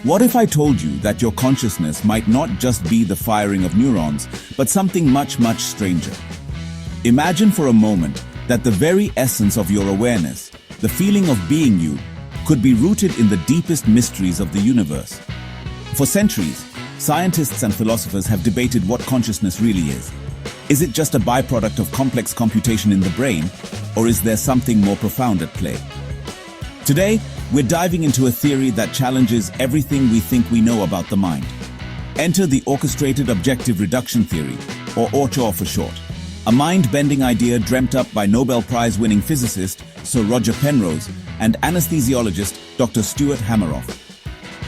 What if I told you that your consciousness might not just be the firing of neurons, but something much, much stranger? Imagine for a moment that the very essence of your awareness, the feeling of being you, could be rooted in the deepest mysteries of the universe. For centuries, scientists and philosophers have debated what consciousness really is. Is it just a byproduct of complex computation in the brain, or is there something more profound at play? Today, we're diving into a theory that challenges everything we think we know about the mind. Enter the Orchestrated Objective Reduction theory, or Orch-OR for short, a mind-bending idea dreamt up by Nobel Prize-winning physicist Sir Roger Penrose and anesthesiologist Dr. Stuart Hameroff.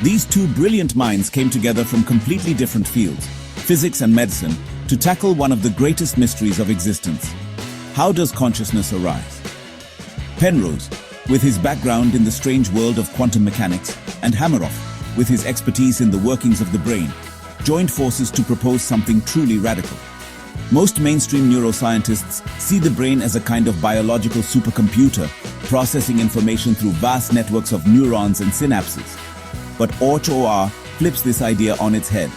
These two brilliant minds came together from completely different fields, physics and medicine, to tackle one of the greatest mysteries of existence. How does consciousness arise? Penrose, with his background in the strange world of quantum mechanics, and Hameroff, with his expertise in the workings of the brain, joined forces to propose something truly radical. Most mainstream neuroscientists see the brain as a kind of biological supercomputer, processing information through vast networks of neurons and synapses. But Orch-OR flips this idea on its head.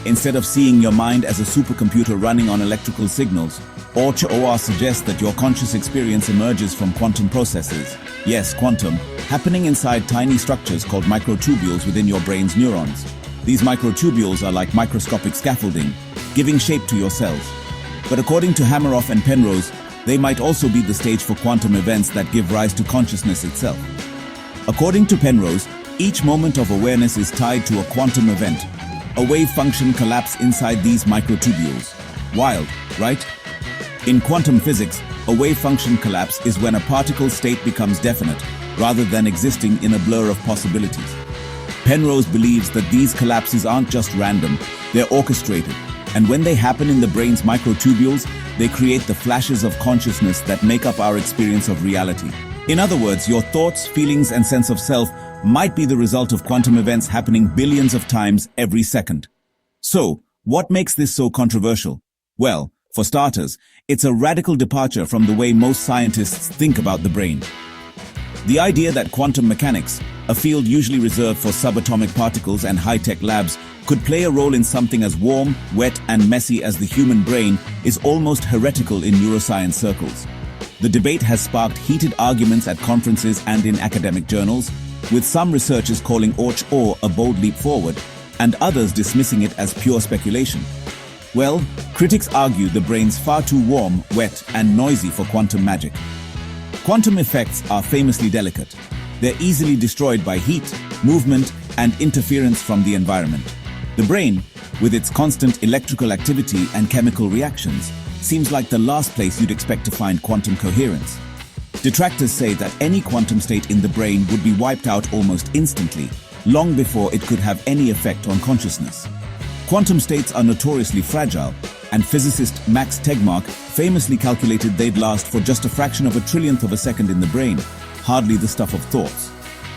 Instead of seeing your mind as a supercomputer running on electrical signals, Orch-OR suggests that your conscious experience emerges from quantum processes. Yes, quantum, happening inside tiny structures called microtubules within your brain's neurons. These microtubules are like microscopic scaffolding, giving shape to your cells. But according to Hameroff and Penrose, they might also be the stage for quantum events that give rise to consciousness itself. According to Penrose, each moment of awareness is tied to a quantum event. A wave function collapse inside these microtubules. Wild, right? In quantum physics, a wave function collapse is when a particle state becomes definite, rather than existing in a blur of possibilities. Penrose believes that these collapses aren't just random, they're orchestrated, and when they happen in the brain's microtubules, they create the flashes of consciousness that make up our experience of reality. In other words, your thoughts, feelings, and sense of self might be the result of quantum events happening billions of times every second. So, what makes this so controversial? Well, for starters, it's a radical departure from the way most scientists think about the brain. The idea that quantum mechanics, a field usually reserved for subatomic particles and high-tech labs, could play a role in something as warm, wet, and messy as the human brain is almost heretical in neuroscience circles. The debate has sparked heated arguments at conferences and in academic journals, with some researchers calling Orch-OR a bold leap forward, and others dismissing it as pure speculation. Well, critics argue the brain's far too warm, wet, and noisy for quantum magic. Quantum effects are famously delicate. They're easily destroyed by heat, movement, and interference from the environment. The brain, with its constant electrical activity and chemical reactions, seems like the last place you'd expect to find quantum coherence. Detractors say that any quantum state in the brain would be wiped out almost instantly, long before it could have any effect on consciousness. Quantum states are notoriously fragile, and physicist Max Tegmark famously calculated they'd last for just a fraction of a trillionth of a second in the brain, hardly the stuff of thoughts.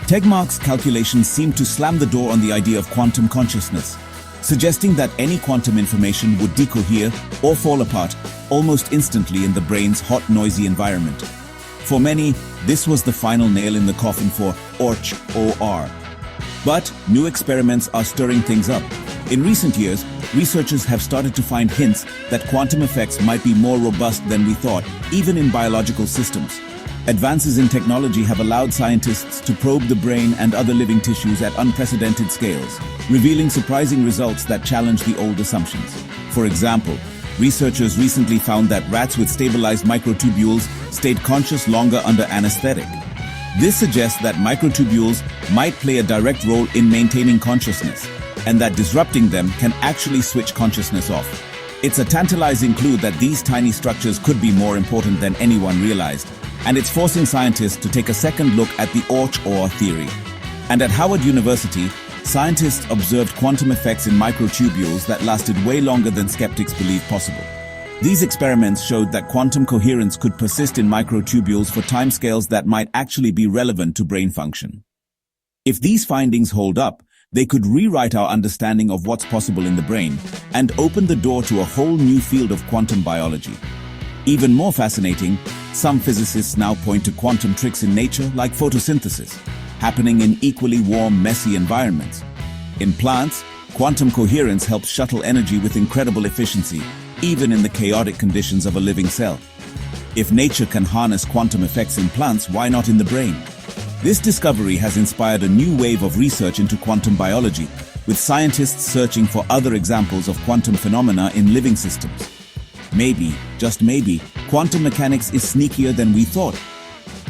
Tegmark's calculations seem to slam the door on the idea of quantum consciousness, suggesting that any quantum information would decohere or fall apart almost instantly in the brain's hot, noisy environment. For many, this was the final nail in the coffin for Orch-OR. But new experiments are stirring things up. In recent years, researchers have started to find hints that quantum effects might be more robust than we thought, even in biological systems. Advances in technology have allowed scientists to probe the brain and other living tissues at unprecedented scales, revealing surprising results that challenge the old assumptions. For example, researchers recently found that rats with stabilized microtubules stayed conscious longer under anesthetic. This suggests that microtubules might play a direct role in maintaining consciousness, and that disrupting them can actually switch consciousness off. It's a tantalizing clue that these tiny structures could be more important than anyone realized, and it's forcing scientists to take a second look at the Orch-OR theory. And at Howard University, scientists observed quantum effects in microtubules that lasted way longer than skeptics believed possible. These experiments showed that quantum coherence could persist in microtubules for timescales that might actually be relevant to brain function. If these findings hold up, they could rewrite our understanding of what's possible in the brain and open the door to a whole new field of quantum biology. Even more fascinating, some physicists now point to quantum tricks in nature like photosynthesis, happening in equally warm, messy environments. In plants, quantum coherence helps shuttle energy with incredible efficiency, even in the chaotic conditions of a living cell. If nature can harness quantum effects in plants, why not in the brain? This discovery has inspired a new wave of research into quantum biology, with scientists searching for other examples of quantum phenomena in living systems. Maybe, just maybe, quantum mechanics is sneakier than we thought.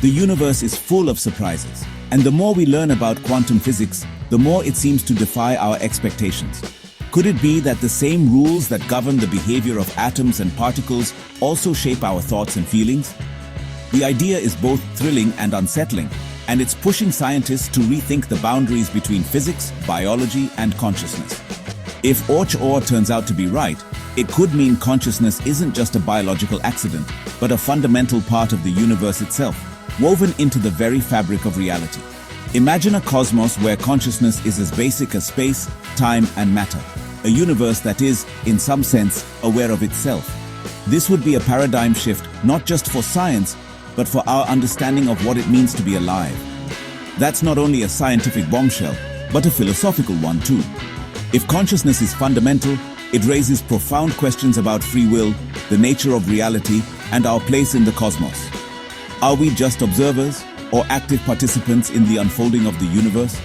The universe is full of surprises, and the more we learn about quantum physics, the more it seems to defy our expectations. Could it be that the same rules that govern the behavior of atoms and particles also shape our thoughts and feelings? The idea is both thrilling and unsettling, and it's pushing scientists to rethink the boundaries between physics, biology, and consciousness. If Orch-OR turns out to be right, it could mean consciousness isn't just a biological accident, but a fundamental part of the universe itself, woven into the very fabric of reality. Imagine a cosmos where consciousness is as basic as space, time, and matter. A universe that is, in some sense, aware of itself. This would be a paradigm shift not just for science, but for our understanding of what it means to be alive. That's not only a scientific bombshell, but a philosophical one too. If consciousness is fundamental, it raises profound questions about free will, the nature of reality, and our place in the cosmos. Are we just observers, or active participants in the unfolding of the universe?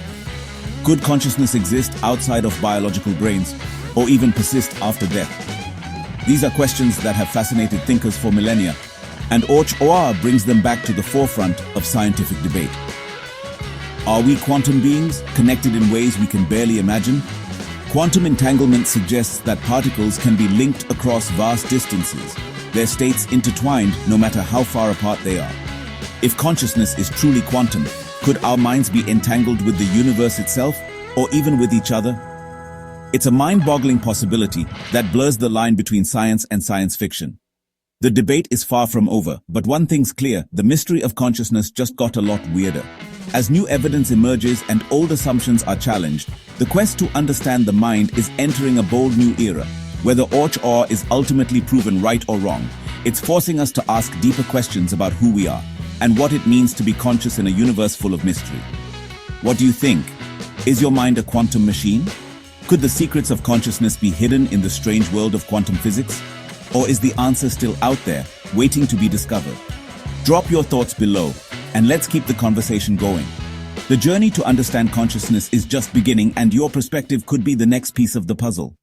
Could consciousness exist outside of biological brains, or even persist after death? These are questions that have fascinated thinkers for millennia, and Orch-OR brings them back to the forefront of scientific debate. Are we quantum beings, connected in ways we can barely imagine? Quantum entanglement suggests that particles can be linked across vast distances, their states intertwined no matter how far apart they are. If consciousness is truly quantum, could our minds be entangled with the universe itself, or even with each other? It's a mind-boggling possibility that blurs the line between science and science fiction. The debate is far from over, but one thing's clear: the mystery of consciousness just got a lot weirder. As new evidence emerges and old assumptions are challenged, the quest to understand the mind is entering a bold new era. Whether Orch-OR is ultimately proven right or wrong, it's forcing us to ask deeper questions about who we are, and what it means to be conscious in a universe full of mystery. What do you think? Is your mind a quantum machine? Could the secrets of consciousness be hidden in the strange world of quantum physics? Or is the answer still out there, waiting to be discovered? Drop your thoughts below, and let's keep the conversation going. The journey to understand consciousness is just beginning, and your perspective could be the next piece of the puzzle.